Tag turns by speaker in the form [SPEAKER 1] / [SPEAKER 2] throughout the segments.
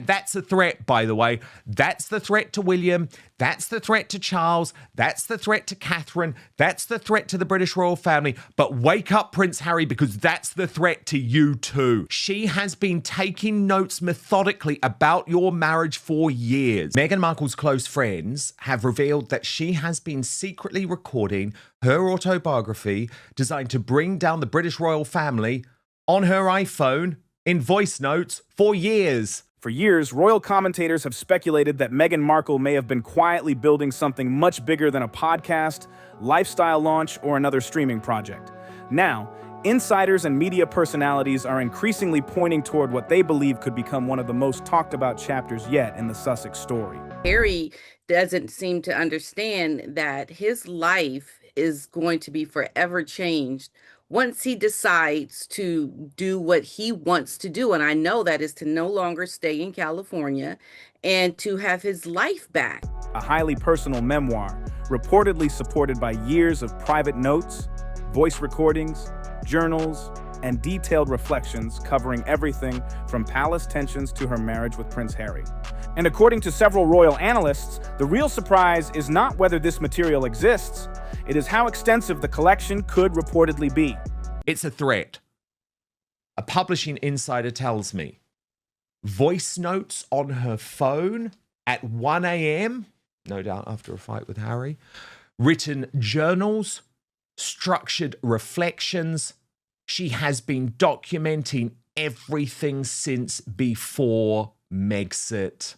[SPEAKER 1] That's a threat, by the way. That's the threat to William. That's the threat to Charles. That's the threat to Catherine. That's the threat to the British royal family. But wake up, Prince Harry, because that's the threat to you too. She has been taking notes methodically about your marriage for years. Meghan Markle's close friends have revealed that she has been secretly recording her autobiography designed to bring down the British royal family on her iPhone in voice notes for years.
[SPEAKER 2] For years, royal commentators have speculated that Meghan Markle may have been quietly building something much bigger than a podcast, lifestyle launch, or another streaming project. Now, insiders and media personalities are increasingly pointing toward what they believe could become one of the most talked about chapters yet in the Sussex story.
[SPEAKER 3] Harry doesn't seem to understand that his life is going to be forever changed once he decides to do what he wants to do. And I know that is to no longer stay in California and to have his life back.
[SPEAKER 2] A highly personal memoir, reportedly supported by years of private notes, voice recordings, journals, and detailed reflections covering everything from palace tensions to her marriage with Prince Harry. And according to several royal analysts, the real surprise is not whether this material exists, it is how extensive the collection could reportedly be.
[SPEAKER 1] It's a threat. A publishing insider tells me. Voice notes on her phone at 1 a.m., no doubt after a fight with Harry. Written journals, structured reflections. She has been documenting everything since before Megxit.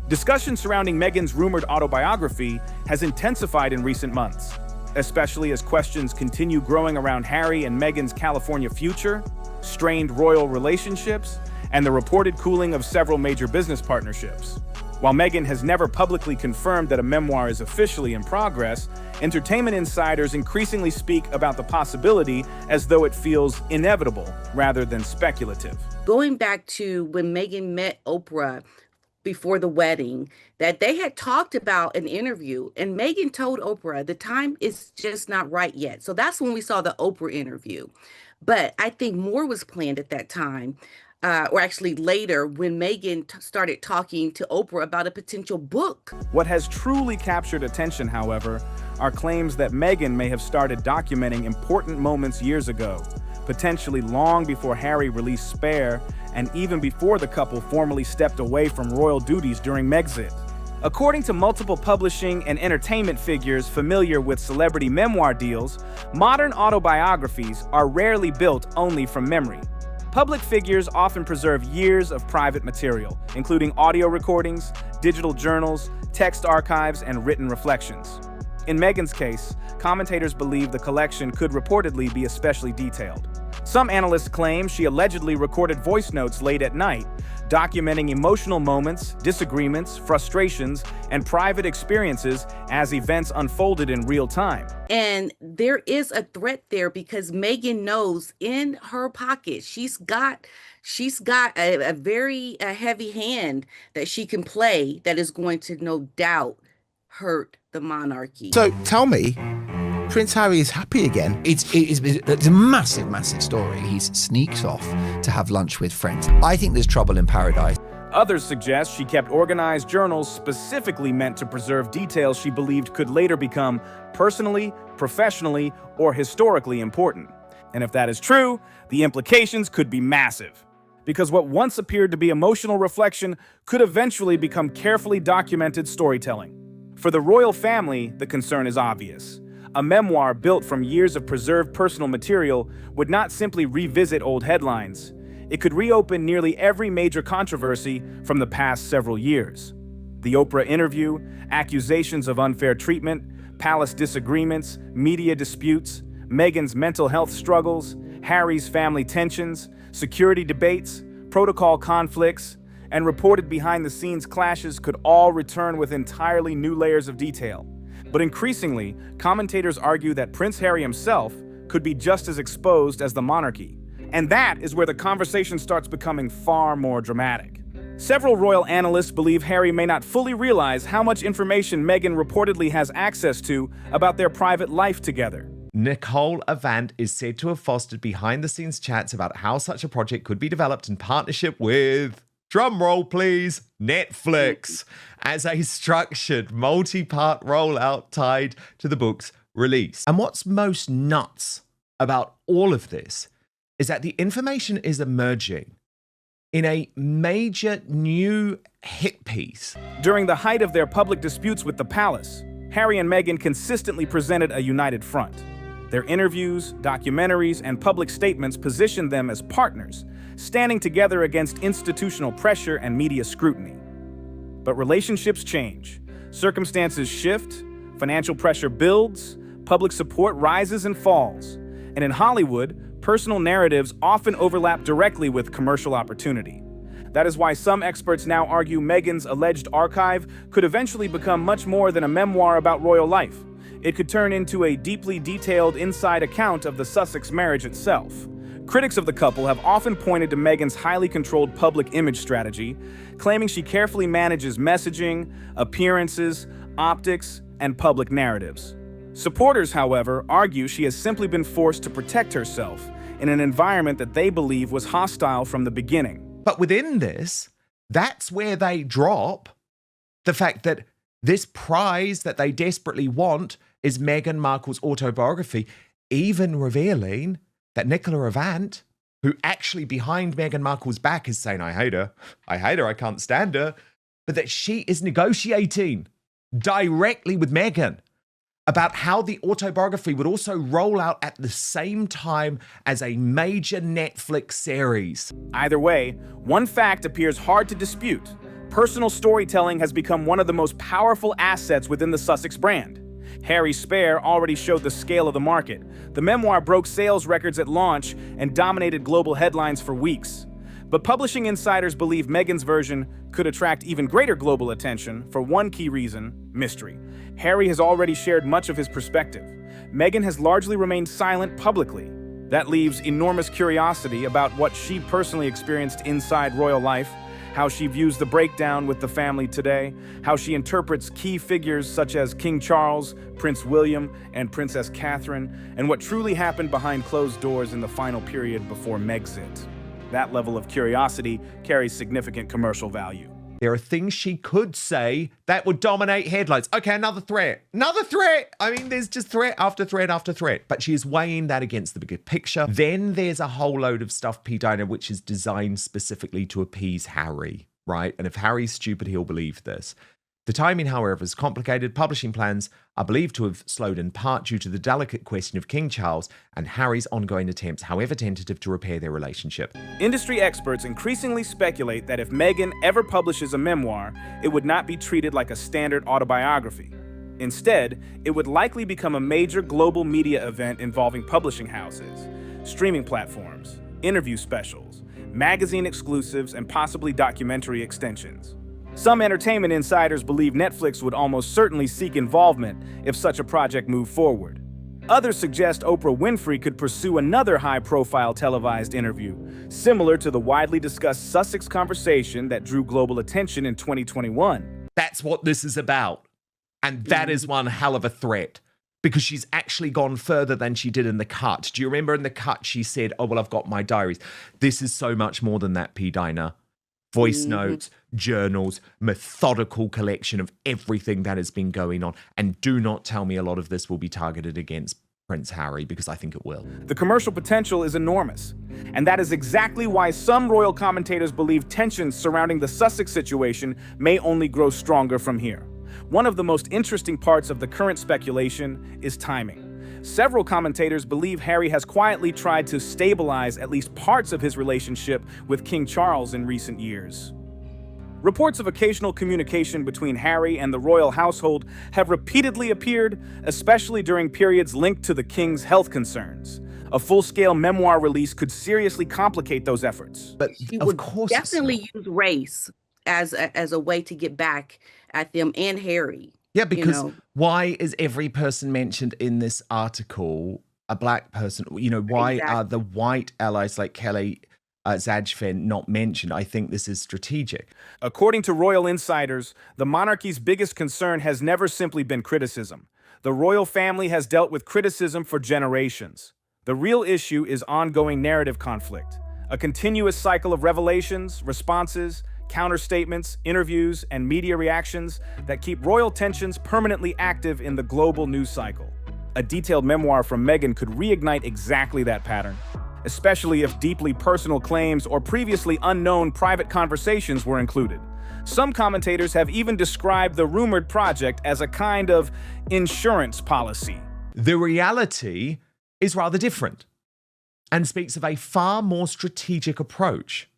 [SPEAKER 2] Discussion surrounding Meghan's rumored autobiography has intensified in recent months, especially as questions continue growing around Harry and Meghan's California future, strained royal relationships, and the reported cooling of several major business partnerships. While Meghan has never publicly confirmed that a memoir is officially in progress, entertainment insiders increasingly speak about the possibility as though it feels inevitable rather than speculative.
[SPEAKER 3] Going back to when Meghan met Oprah before the wedding, that they had talked about an interview, and Meghan told Oprah the time is just not right yet. So that's when we saw the Oprah interview. But I think more was planned at that time, or actually later, when Meghan started talking to Oprah about a potential book.
[SPEAKER 2] What has truly captured attention, however, are claims that Meghan may have started documenting important moments years ago, potentially long before Harry released Spare, and even before the couple formally stepped away from royal duties during Megxit. According to multiple publishing and entertainment figures familiar with celebrity memoir deals, modern autobiographies are rarely built only from memory. Public figures often preserve years of private material, including audio recordings, digital journals, text archives, and written reflections. In Meghan's case, commentators believe the collection could reportedly be especially detailed. Some analysts claim she allegedly recorded voice notes late at night, documenting emotional moments, disagreements, frustrations, and private experiences as events unfolded in real time.
[SPEAKER 3] And there is a threat there because Meghan knows in her pocket she's got a very heavy hand that she can play that is going to no doubt hurt the monarchy.
[SPEAKER 4] So tell me, Prince Harry is happy again.
[SPEAKER 5] It's a massive, massive story. He's sneaked off to have lunch with friends. I think there's trouble in paradise.
[SPEAKER 2] Others suggest she kept organized journals specifically meant to preserve details she believed could later become personally, professionally, or historically important. And if that is true, the implications could be massive. Because what once appeared to be emotional reflection could eventually become carefully documented storytelling. For the royal family, the concern is obvious. A memoir built from years of preserved personal material would not simply revisit old headlines. It could reopen nearly every major controversy from the past several years. The Oprah interview, accusations of unfair treatment, palace disagreements, media disputes, Meghan's mental health struggles, Harry's family tensions, security debates, protocol conflicts, and reported behind-the-scenes clashes could all return with entirely new layers of detail. But increasingly, commentators argue that Prince Harry himself could be just as exposed as the monarchy. And that is where the conversation starts becoming far more dramatic. Several royal analysts believe Harry may not fully realize how much information Meghan reportedly has access to about their private life together.
[SPEAKER 1] Nicole Avant is said to have fostered behind-the-scenes chats about how such a project could be developed in partnership with drum roll please, Netflix, as a structured multi-part rollout tied to the book's release. And what's most nuts about all of this is that the information is emerging in a major new hit piece.
[SPEAKER 2] During the height of their public disputes with the palace, Harry and Meghan consistently presented a united front. Their interviews, documentaries, and public statements positioned them as partners, standing together against institutional pressure and media scrutiny. But relationships change, circumstances shift, financial pressure builds, public support rises and falls. And in Hollywood, personal narratives often overlap directly with commercial opportunity. That is why some experts now argue Meghan's alleged archive could eventually become much more than a memoir about royal life. It could turn into a deeply detailed inside account of the Sussex marriage itself. Critics of the couple have often pointed to Meghan's highly controlled public image strategy, claiming she carefully manages messaging, appearances, optics, and public narratives. Supporters, however, argue she has simply been forced to protect herself in an environment that they believe was hostile from the beginning.
[SPEAKER 1] But within this, that's where they drop the fact that this prize that they desperately want is Meghan Markle's autobiography, even revealing that Nicola Avant, who actually behind Meghan Markle's back is saying, I hate her, I can't stand her, but that she is negotiating directly with Meghan about how the autobiography would also roll out at the same time as a major Netflix series.
[SPEAKER 2] Either way, one fact appears hard to dispute. Personal storytelling has become one of the most powerful assets within the Sussex brand. Harry's Spare already showed the scale of the market. The memoir broke sales records at launch and dominated global headlines for weeks. But publishing insiders believe Meghan's version could attract even greater global attention for one key reason: mystery. Harry has already shared much of his perspective. Meghan has largely remained silent publicly. That leaves enormous curiosity about what she personally experienced inside royal life, how she views the breakdown with the family today, how she interprets key figures such as King Charles, Prince William, and Princess Catherine, and what truly happened behind closed doors in the final period before Megxit. That level of curiosity carries significant commercial value.
[SPEAKER 1] There are things she could say that would dominate headlines. Okay, another threat. Another threat. I mean, there's just threat after threat after threat. But she is weighing that against the bigger picture. Then there's a whole load of stuff, P. Diner, which is designed specifically to appease Harry, right? And if Harry's stupid, he'll believe this. The timing, however, is complicated. Publishing plans are believed to have slowed in part due to the delicate question of King Charles and Harry's ongoing attempts, however tentative, to repair their relationship.
[SPEAKER 2] Industry experts increasingly speculate that if Meghan ever publishes a memoir, it would not be treated like a standard autobiography. Instead, it would likely become a major global media event involving publishing houses, streaming platforms, interview specials, magazine exclusives, and possibly documentary extensions. Some entertainment insiders believe Netflix would almost certainly seek involvement if such a project moved forward. Others suggest Oprah Winfrey could pursue another high-profile televised interview, similar to the widely discussed Sussex conversation that drew global attention in 2021.
[SPEAKER 1] That's what this is about. And that is one hell of a threat, because she's actually gone further than she did in the cut. Do you remember in the cut she said, oh, well, I've got my diaries. This is so much more than that, P. Diner. Voice notes, journals, methodical collection of everything that has been going on. And do not tell me a lot of this will be targeted against Prince Harry, because I think it will.
[SPEAKER 2] The commercial potential is enormous. And that is exactly why some royal commentators believe tensions surrounding the Sussex situation may only grow stronger from here. One of the most interesting parts of the current speculation is timing. Several commentators believe Harry has quietly tried to stabilize at least parts of his relationship with King Charles in recent years. Reports of occasional communication between Harry and the royal household have repeatedly appeared, especially during periods linked to the king's health concerns. A full-scale memoir release could seriously complicate those efforts.
[SPEAKER 1] But
[SPEAKER 3] She
[SPEAKER 1] of
[SPEAKER 3] would
[SPEAKER 1] course,
[SPEAKER 3] definitely use race as a way to get back at them and Harry.
[SPEAKER 1] yeah, because
[SPEAKER 3] know.
[SPEAKER 1] why is every person mentioned in this article a black person? You know, why are the white allies like Kelly Zadfin not mentioned? I think this is strategic.
[SPEAKER 2] According to royal insiders, the monarchy's biggest concern has never simply been criticism. The royal family has dealt with criticism for generations. The real issue is ongoing narrative conflict, a continuous cycle of revelations, responses, counterstatements, interviews, and media reactions that keep royal tensions permanently active in the global news cycle. A detailed memoir from Meghan could reignite exactly that pattern, especially if deeply personal claims or previously unknown private conversations were included. Some commentators have even described the rumored project as a kind of insurance policy.
[SPEAKER 1] The reality is rather different and speaks of a far more strategic approach.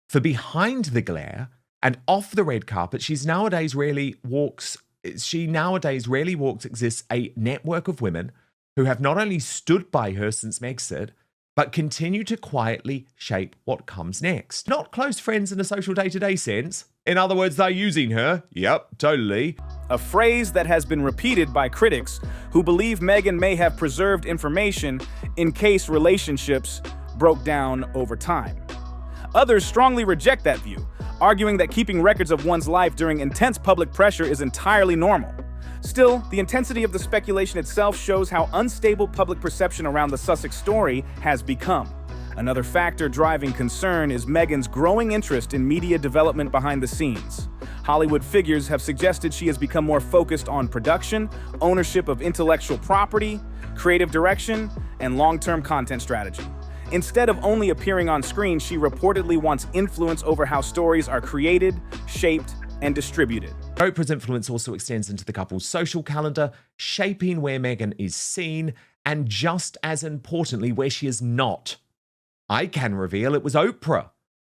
[SPEAKER 1] For behind the glare and off the red carpet, she nowadays rarely walks exists a network of women who have not only stood by her since Megxit, but continue to quietly shape what comes next. Not close friends in a social day-to-day sense. In other words, they're using her. Yep, totally.
[SPEAKER 2] A phrase that has been repeated by critics who believe Meghan may have preserved information in case relationships broke down over time. Others strongly reject that view, arguing that keeping records of one's life during intense public pressure is entirely normal. Still, the intensity of the speculation itself shows how unstable public perception around the Sussex story has become. Another factor driving concern is Meghan's growing interest in media development behind the scenes. Hollywood figures have suggested she has become more focused on production, ownership of intellectual property, creative direction, and long-term content strategy. Instead of only appearing on screen, she reportedly wants influence over how stories are created, shaped, and distributed.
[SPEAKER 1] Oprah's influence also extends into the couple's social calendar, shaping where Meghan is seen, and just as importantly, where she is not. I can reveal it was Oprah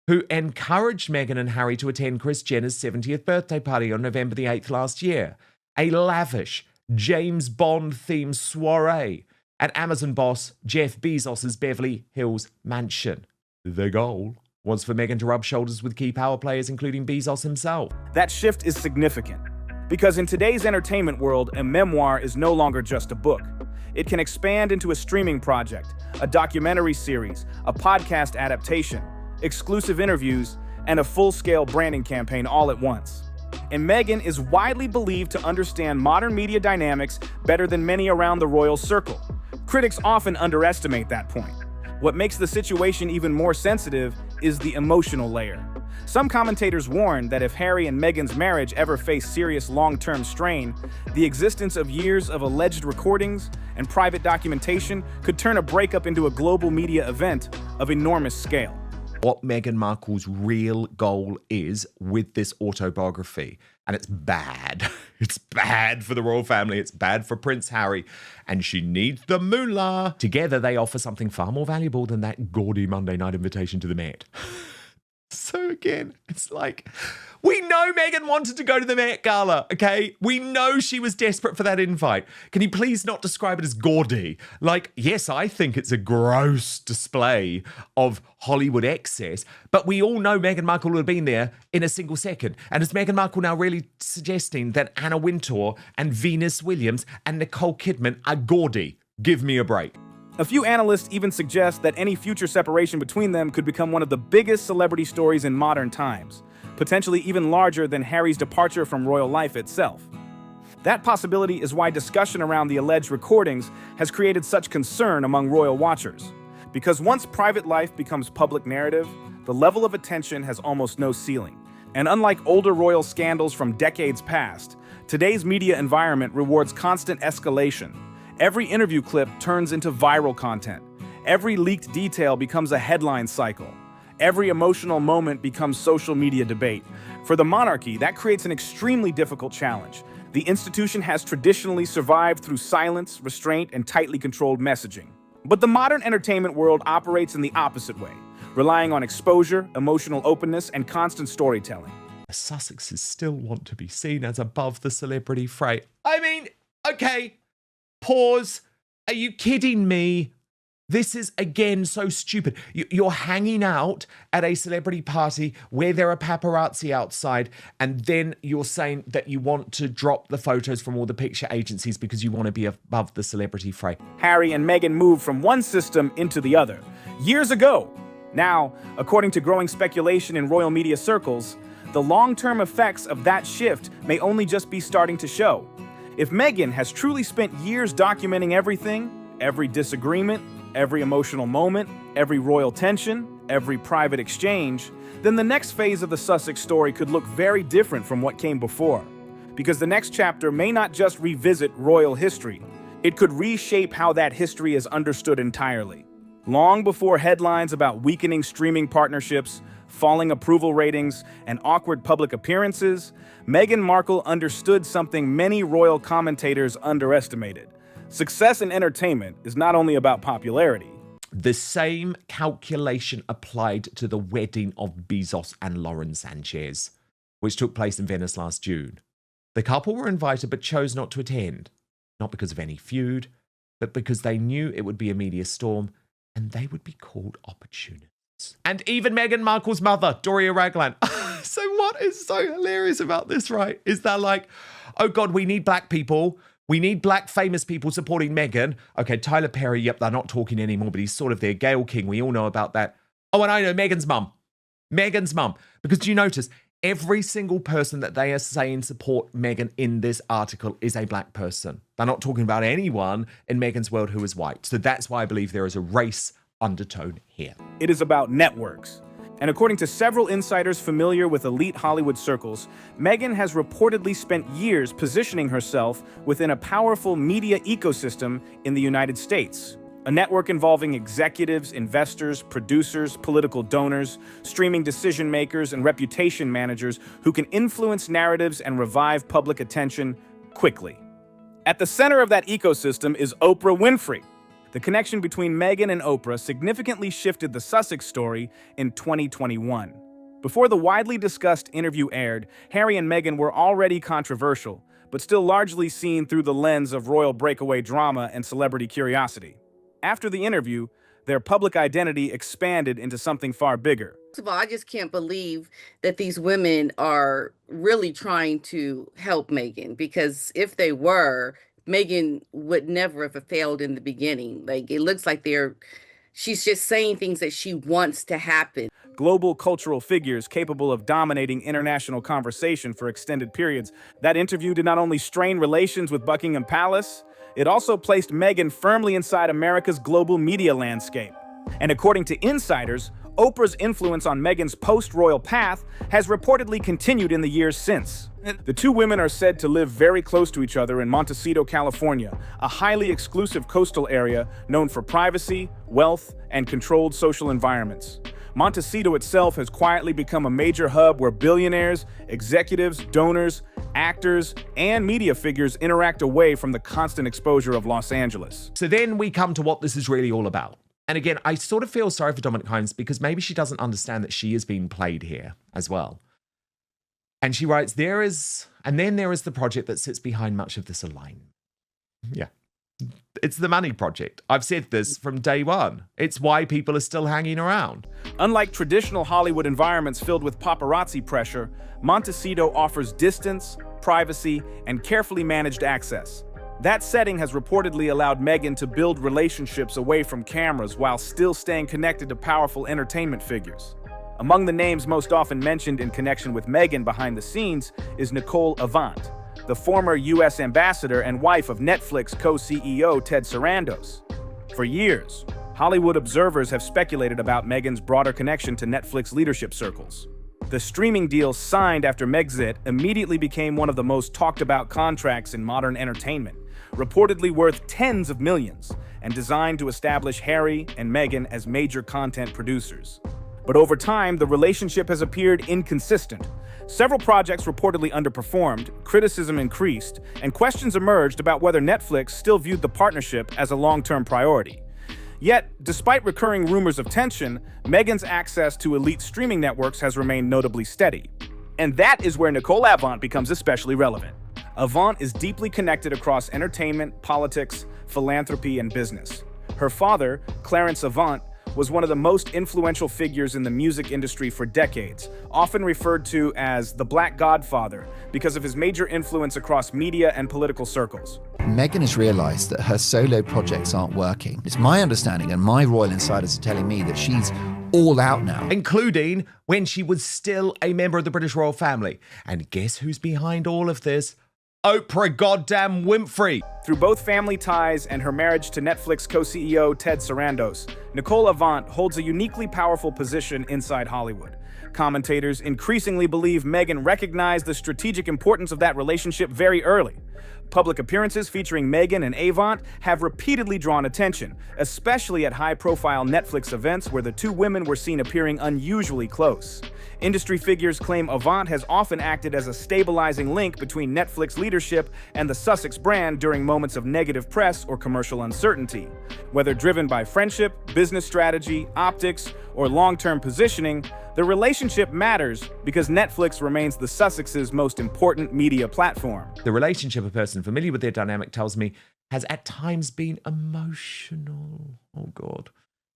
[SPEAKER 1] who encouraged Meghan and Harry to attend Kris Jenner's 70th birthday party on November the 8th last year, a lavish James Bond-themed soiree at Amazon boss Jeff Bezos' Beverly Hills mansion. The goal was for Meghan to rub shoulders with key power players, including Bezos himself.
[SPEAKER 2] That shift is significant, because in today's entertainment world, a memoir is no longer just a book. It can expand into a streaming project, a documentary series, a podcast adaptation, exclusive interviews, and a full-scale branding campaign all at once. And Meghan is widely believed to understand modern media dynamics better than many around the royal circle. Critics often underestimate that point. What makes the situation even more sensitive is the emotional layer. Some commentators warn that if Harry and Meghan's marriage ever face serious long-term strain, the existence of years of alleged recordings and private documentation could turn a breakup into a global media event of enormous scale.
[SPEAKER 1] What Meghan Markle's real goal is with this autobiography. And it's bad. It's bad for the royal family. It's bad for Prince Harry. And she needs the moolah. Together, they offer something far more valuable than that gaudy Monday night invitation to the Met. So again, it's like, we know Meghan wanted to go to the Met Gala, okay? We know she was desperate for that invite. Can you please not describe it as gaudy? Like, yes, I think it's a gross display of Hollywood excess, but we all know Meghan Markle would have been there in a single second. And is Meghan Markle now really suggesting that Anna Wintour and Venus Williams and Nicole Kidman are gaudy? Give me a break.
[SPEAKER 2] A few analysts even suggest that any future separation between them could become one of the biggest celebrity stories in modern times, potentially even larger than Harry's departure from royal life itself. That possibility is why discussion around the alleged recordings has created such concern among royal watchers. Because once private life becomes public narrative, the level of attention has almost no ceiling. And unlike older royal scandals from decades past, today's media environment rewards constant escalation. Every interview clip turns into viral content. Every leaked detail becomes a headline cycle. Every emotional moment becomes social media debate. For the monarchy, that creates an extremely difficult challenge. The institution has traditionally survived through silence, restraint, and tightly controlled messaging. But the modern entertainment world operates in the opposite way, relying on exposure, emotional openness, and constant storytelling.
[SPEAKER 1] The Sussexes still want to be seen as above the celebrity fray. I mean, okay. Pause. Are you kidding me? This is, again, so stupid. You're hanging out at a celebrity party where there are paparazzi outside, and then you're saying that you want to drop the photos from all the picture agencies because you want to be above the celebrity fray.
[SPEAKER 2] Harry and Meghan moved from one system into the other years ago. Now, according to growing speculation in royal media circles, the long-term effects of that shift may only just be starting to show. If Meghan has truly spent years documenting everything, every disagreement, every emotional moment, every royal tension, every private exchange, then the next phase of the Sussex story could look very different from what came before. Because the next chapter may not just revisit royal history, it could reshape how that history is understood entirely. Long before headlines about weakening streaming partnerships, falling approval ratings, and awkward public appearances, Meghan Markle understood something many royal commentators underestimated. Success in entertainment is not only about popularity.
[SPEAKER 1] The same calculation applied to the wedding of Bezos and Lauren Sanchez, which took place in Venice last June. The couple were invited but chose not to attend, not because of any feud, but because they knew it would be a media storm and they would be called opportunists. And even Meghan Markle's mother, Doria Ragland. So what is so hilarious about this, right? Is that like, oh God, we need black people. We need black famous people supporting Meghan. Okay, Tyler Perry, yep, they're not talking anymore, but he's sort of there. Gayle King, we all know about that. Oh, and I know Meghan's mum. Meghan's mum. Because do you notice, every single person that they are saying support Meghan in this article is a black person. They're not talking about anyone in Meghan's world who is white. So that's why I believe there is a race undertone here.
[SPEAKER 2] It is about networks. And according to several insiders familiar with elite Hollywood circles, Meghan has reportedly spent years positioning herself within a powerful media ecosystem in the United States. A network involving executives, investors, producers, political donors, streaming decision makers, and reputation managers who can influence narratives and revive public attention quickly. At the center of that ecosystem is Oprah Winfrey. The connection between Meghan and Oprah significantly shifted the Sussex story in 2021. Before the widely discussed interview aired, Harry and Meghan were already controversial, but still largely seen through the lens of royal breakaway drama and celebrity curiosity. After the interview, their public identity expanded into something far bigger.
[SPEAKER 3] First of all, I just can't believe that these women are really trying to help Meghan, because if they were, Meghan would never have failed in the beginning. Like, it looks like she's just saying things that she wants to happen.
[SPEAKER 2] Global cultural figures capable of dominating international conversation for extended periods. That interview did not only strain relations with Buckingham Palace, it also placed Meghan firmly inside America's global media landscape. And according to insiders, Oprah's influence on Meghan's post-royal path has reportedly continued in the years since. The two women are said to live very close to each other in Montecito, California, a highly exclusive coastal area known for privacy, wealth, and controlled social environments. Montecito itself has quietly become a major hub where billionaires, executives, donors, actors, and media figures interact away from the constant exposure of Los Angeles.
[SPEAKER 1] So then we come to what this is really all about. And again, I sort of feel sorry for Dominic Hines because maybe she doesn't understand that she is being played here as well. And she writes, there is the project that sits behind much of this alignment. Yeah. It's the money project. I've said this from day one. It's why people are still hanging around.
[SPEAKER 2] Unlike traditional Hollywood environments filled with paparazzi pressure, Montecito offers distance, privacy, and carefully managed access. That setting has reportedly allowed Meghan to build relationships away from cameras while still staying connected to powerful entertainment figures. Among the names most often mentioned in connection with Meghan behind the scenes is Nicole Avant, the former U.S. ambassador and wife of Netflix co-CEO Ted Sarandos. For years, Hollywood observers have speculated about Meghan's broader connection to Netflix leadership circles. The streaming deal signed after Megxit immediately became one of the most talked about contracts in modern entertainment, reportedly worth tens of millions, and designed to establish Harry and Meghan as major content producers. But over time, the relationship has appeared inconsistent. Several projects reportedly underperformed, criticism increased, and questions emerged about whether Netflix still viewed the partnership as a long-term priority. Yet, despite recurring rumors of tension, Meghan's access to elite streaming networks has remained notably steady. And that is where Nicole Avant becomes especially relevant. Avant is deeply connected across entertainment, politics, philanthropy, and business. Her father, Clarence Avant, was one of the most influential figures in the music industry for decades, often referred to as the Black Godfather because of his major influence across media and political circles.
[SPEAKER 5] Meghan has realised that her solo projects aren't working. It's my understanding, and my royal insiders are telling me, that she's all out now.
[SPEAKER 1] Including when she was still a member of the British royal family. And guess who's behind all of this? Oprah goddamn Winfrey.
[SPEAKER 2] Through both family ties and her marriage to Netflix co-CEO Ted Sarandos, Nicole Avant holds a uniquely powerful position inside Hollywood. Commentators increasingly believe Meghan recognized the strategic importance of that relationship very early. Public appearances featuring Meghan and Avant have repeatedly drawn attention, especially at high-profile Netflix events where the two women were seen appearing unusually close. Industry figures claim Avant has often acted as a stabilizing link between Netflix leadership and the Sussex brand during moments of negative press or commercial uncertainty. Whether driven by friendship, business strategy, optics, or long-term positioning, the relationship matters because Netflix remains the Sussex's most important media platform.
[SPEAKER 1] The relationship, a person familiar with their dynamic tells me, has at times been emotional. Oh, God.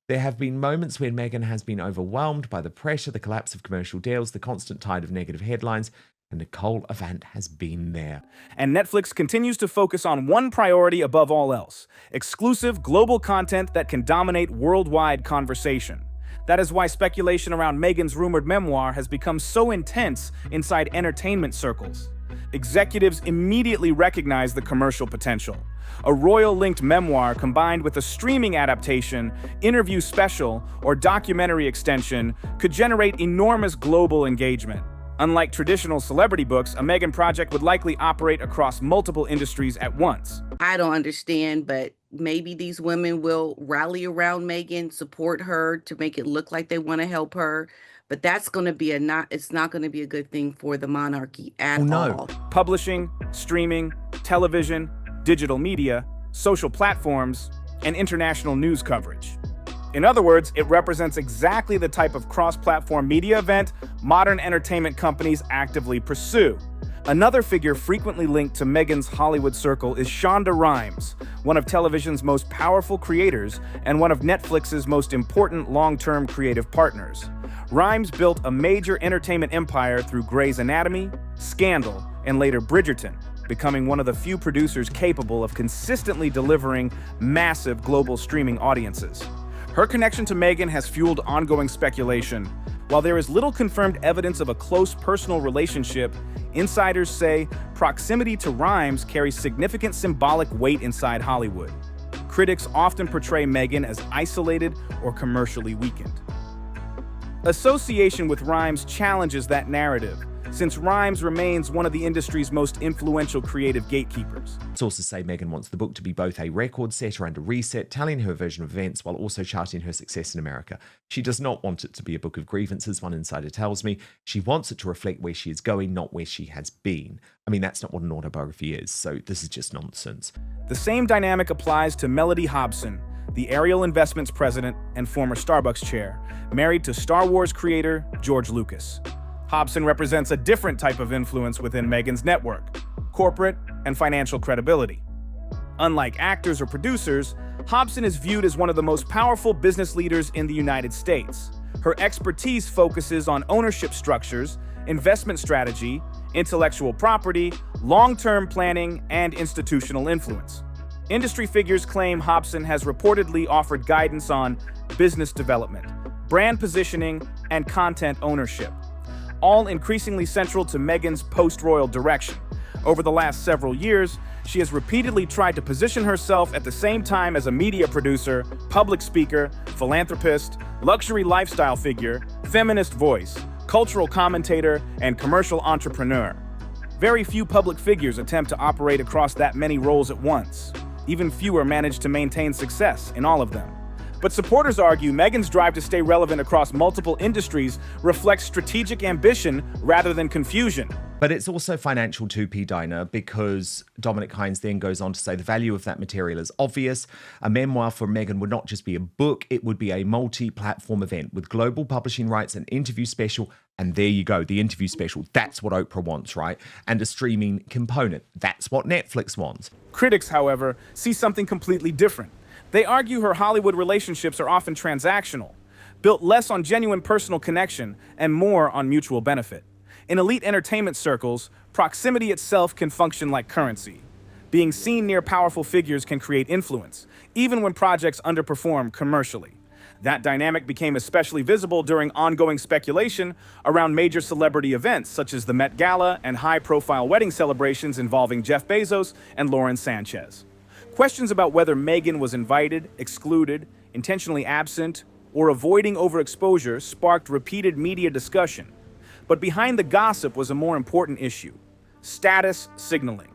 [SPEAKER 1] There have been moments when Meghan has been overwhelmed by the pressure, the collapse of commercial deals, the constant tide of negative headlines, and Nicole Avant has been there.
[SPEAKER 2] And Netflix continues to focus on one priority above all else: exclusive global content that can dominate worldwide conversation. That is why speculation around Meghan's rumored memoir has become so intense inside entertainment circles. Executives immediately recognize the commercial potential. A royal-linked memoir combined with a streaming adaptation, interview special, or documentary extension could generate enormous global engagement. Unlike traditional celebrity books, a Meghan project would likely operate across multiple industries at once.
[SPEAKER 3] I don't understand, but maybe these women will rally around Meghan, support her to make it look like they want to help her. But that's going to be it's not going to be a good thing for the monarchy at all.
[SPEAKER 2] Publishing, streaming, television, digital media, social platforms, and international news coverage. In other words, it represents exactly the type of cross-platform media event modern entertainment companies actively pursue. Another figure frequently linked to Meghan's Hollywood circle is Shonda Rhimes, one of television's most powerful creators and one of Netflix's most important long-term creative partners. Rhimes built a major entertainment empire through Grey's Anatomy, Scandal, and later Bridgerton, becoming one of the few producers capable of consistently delivering massive global streaming audiences. Her connection to Meghan has fueled ongoing speculation. While there is little confirmed evidence of a close personal relationship, insiders say proximity to Rhimes carries significant symbolic weight inside Hollywood. Critics often portray Meghan as isolated or commercially weakened. Association with Rhimes challenges that narrative, since Rhimes remains one of the industry's most influential creative gatekeepers.
[SPEAKER 1] Sources say Meghan wants the book to be both a record setter and a reset, telling her version of events while also charting her success in America. She does not want it to be a book of grievances, one insider tells me. She wants it to reflect where she is going, not where she has been. I mean, that's not what an autobiography is, so this is just nonsense.
[SPEAKER 2] The same dynamic applies to Melody Hobson, the Ariel Investments president and former Starbucks chair, married to Star Wars creator George Lucas. Hobson represents a different type of influence within Meghan's network: corporate and financial credibility. Unlike actors or producers, Hobson is viewed as one of the most powerful business leaders in the United States. Her expertise focuses on ownership structures, investment strategy, intellectual property, long-term planning, and institutional influence. Industry figures claim Hobson has reportedly offered guidance on business development, brand positioning, and content ownership, all increasingly central to Meghan's post-royal direction. Over the last several years, she has repeatedly tried to position herself at the same time as a media producer, public speaker, philanthropist, luxury lifestyle figure, feminist voice, cultural commentator, and commercial entrepreneur. Very few public figures attempt to operate across that many roles at once. Even fewer manage to maintain success in all of them. But supporters argue Meghan's drive to stay relevant across multiple industries reflects strategic ambition rather than confusion.
[SPEAKER 1] But it's also financial too, P. Diner, because Dominic Hines then goes on to say the value of that material is obvious. A memoir for Meghan would not just be a book, it would be a multi-platform event with global publishing rights, an interview special, and there you go, the interview special. That's what Oprah wants, right? And a streaming component. That's what Netflix wants.
[SPEAKER 2] Critics, however, see something completely different. They argue her Hollywood relationships are often transactional, built less on genuine personal connection and more on mutual benefit. In elite entertainment circles, proximity itself can function like currency. Being seen near powerful figures can create influence, even when projects underperform commercially. That dynamic became especially visible during ongoing speculation around major celebrity events such as the Met Gala and high-profile wedding celebrations involving Jeff Bezos and Lauren Sanchez. Questions about whether Meghan was invited, excluded, intentionally absent, or avoiding overexposure sparked repeated media discussion. But behind the gossip was a more important issue: status signaling.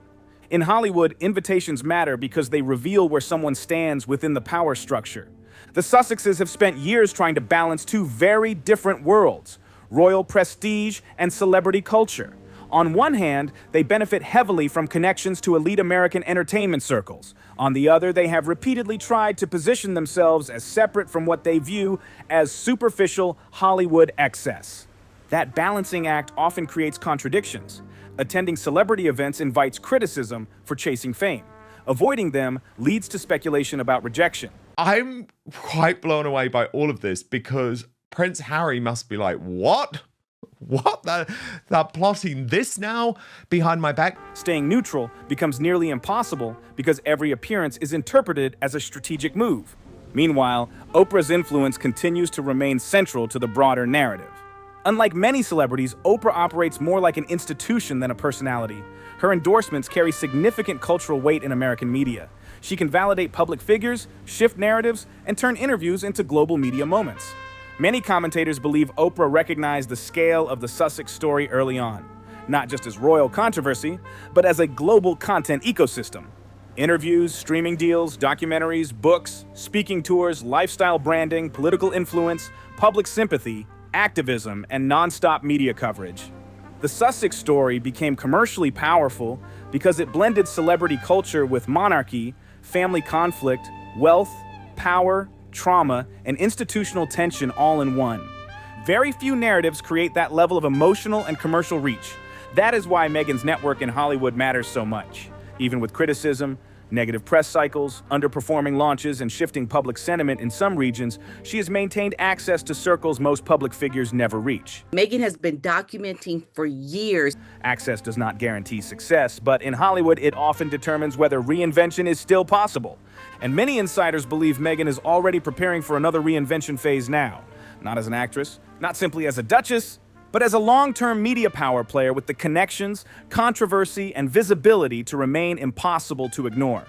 [SPEAKER 2] In Hollywood, invitations matter because they reveal where someone stands within the power structure. The Sussexes have spent years trying to balance two very different worlds: royal prestige and celebrity culture. On one hand, they benefit heavily from connections to elite American entertainment circles. On the other, they have repeatedly tried to position themselves as separate from what they view as superficial Hollywood excess. That balancing act often creates contradictions. Attending celebrity events invites criticism for chasing fame. Avoiding them leads to speculation about rejection.
[SPEAKER 1] I'm quite blown away by all of this because Prince Harry must be like, what? What? They're plotting this now behind my back?
[SPEAKER 2] Staying neutral becomes nearly impossible because every appearance is interpreted as a strategic move. Meanwhile, Oprah's influence continues to remain central to the broader narrative. Unlike many celebrities, Oprah operates more like an institution than a personality. Her endorsements carry significant cultural weight in American media. She can validate public figures, shift narratives, and turn interviews into global media moments. Many commentators believe Oprah recognized the scale of the Sussex story early on, not just as royal controversy, but as a global content ecosystem. Interviews, streaming deals, documentaries, books, speaking tours, lifestyle branding, political influence, public sympathy, activism, and non-stop media coverage. The Sussex story became commercially powerful because it blended celebrity culture with monarchy, family conflict, wealth, power, trauma, and institutional tension all in one. Very few narratives create that level of emotional and commercial reach. That is why Meghan's network in Hollywood matters so much. Even with criticism, negative press cycles, underperforming launches, and shifting public sentiment in some regions, she has maintained access to circles most public figures never reach.
[SPEAKER 3] Meghan has been documenting for years.
[SPEAKER 2] Access does not guarantee success, but in Hollywood, it often determines whether reinvention is still possible. And many insiders believe Meghan is already preparing for another reinvention phase now. Not as an actress, not simply as a duchess, but as a long-term media power player with the connections, controversy, and visibility to remain impossible to ignore.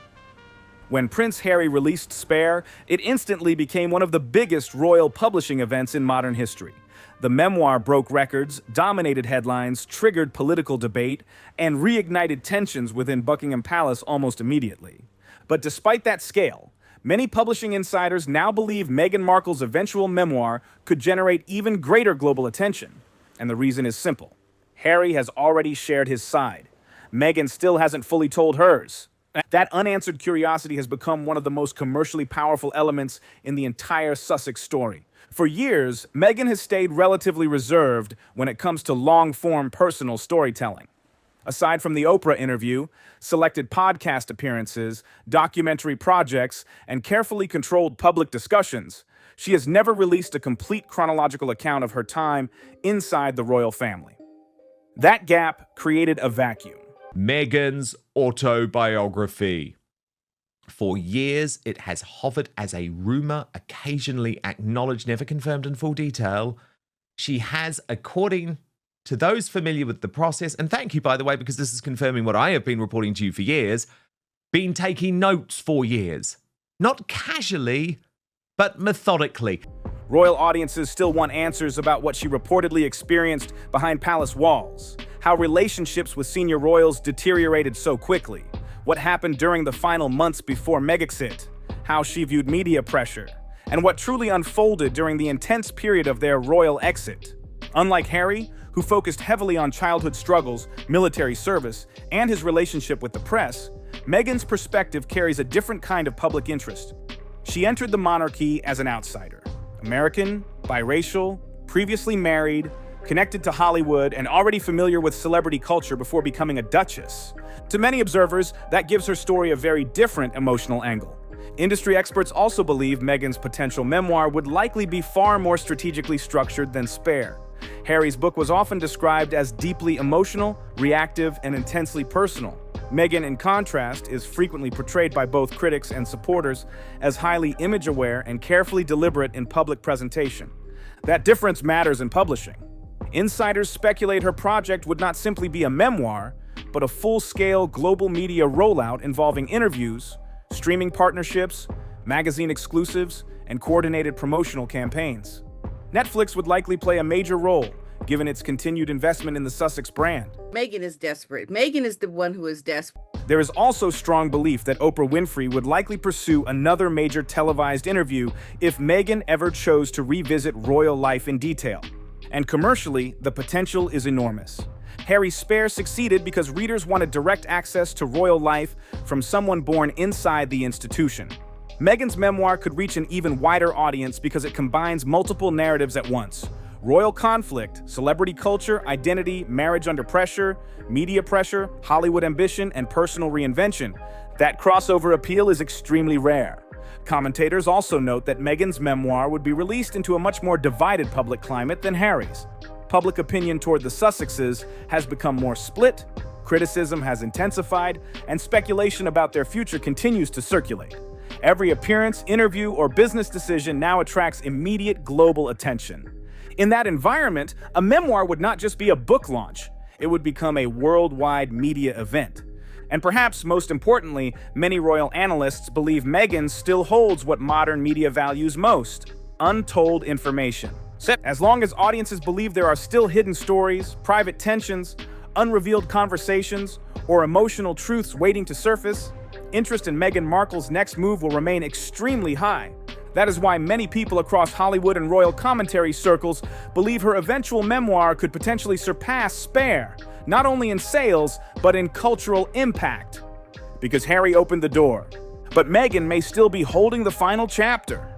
[SPEAKER 2] When Prince Harry released Spare, it instantly became one of the biggest royal publishing events in modern history. The memoir broke records, dominated headlines, triggered political debate, and reignited tensions within Buckingham Palace almost immediately. But despite that scale, many publishing insiders now believe Meghan Markle's eventual memoir could generate even greater global attention. And the reason is simple. Harry has already shared his side. Meghan still hasn't fully told hers. That unanswered curiosity has become one of the most commercially powerful elements in the entire Sussex story. For years, Meghan has stayed relatively reserved when it comes to long-form personal storytelling. Aside from the Oprah interview, selected podcast appearances, documentary projects, and carefully controlled public discussions, she has never released a complete chronological account of her time inside the royal family. That gap created a vacuum.
[SPEAKER 1] Meghan's autobiography. For years, it has hovered as a rumor, occasionally acknowledged, never confirmed in full detail. She has, according to those familiar with the process, and thank you, by the way, because this is confirming what I have been reporting to you for years, been taking notes for years. Not casually, but methodically.
[SPEAKER 2] Royal audiences still want answers about what she reportedly experienced behind palace walls, how relationships with senior royals deteriorated so quickly, what happened during the final months before Megxit, how she viewed media pressure, and what truly unfolded during the intense period of their royal exit. Unlike Harry, who focused heavily on childhood struggles, military service, and his relationship with the press, Meghan's perspective carries a different kind of public interest. She entered the monarchy as an outsider. American, biracial, previously married, connected to Hollywood, and already familiar with celebrity culture before becoming a duchess. To many observers, that gives her story a very different emotional angle. Industry experts also believe Meghan's potential memoir would likely be far more strategically structured than Spare. Harry's book was often described as deeply emotional, reactive, and intensely personal. Meghan, in contrast, is frequently portrayed by both critics and supporters as highly image-aware and carefully deliberate in public presentation. That difference matters in publishing. Insiders speculate her project would not simply be a memoir, but a full-scale global media rollout involving interviews, streaming partnerships, magazine exclusives, and coordinated promotional campaigns. Netflix would likely play a major role, given its continued investment in the Sussex brand.
[SPEAKER 3] Meghan is desperate. Meghan is the one who is desperate.
[SPEAKER 2] There is also strong belief that Oprah Winfrey would likely pursue another major televised interview if Meghan ever chose to revisit royal life in detail. And commercially, the potential is enormous. Harry Spare succeeded because readers wanted direct access to royal life from someone born inside the institution. Meghan's memoir could reach an even wider audience because it combines multiple narratives at once: royal conflict, celebrity culture, identity, marriage under pressure, media pressure, Hollywood ambition, and personal reinvention. That crossover appeal is extremely rare. Commentators also note that Meghan's memoir would be released into a much more divided public climate than Harry's. Public opinion toward the Sussexes has become more split, criticism has intensified, and speculation about their future continues to circulate. Every appearance, interview, or business decision now attracts immediate global attention. In that environment, a memoir would not just be a book launch, it would become a worldwide media event. And perhaps most importantly, many royal analysts believe Meghan still holds what modern media values most: untold information. As long as audiences believe there are still hidden stories, private tensions, unrevealed conversations, or emotional truths waiting to surface, interest in Meghan Markle's next move will remain extremely high. That is why many people across Hollywood and royal commentary circles believe her eventual memoir could potentially surpass Spare, not only in sales, but in cultural impact. Because Harry opened the door, but Meghan may still be holding the final chapter.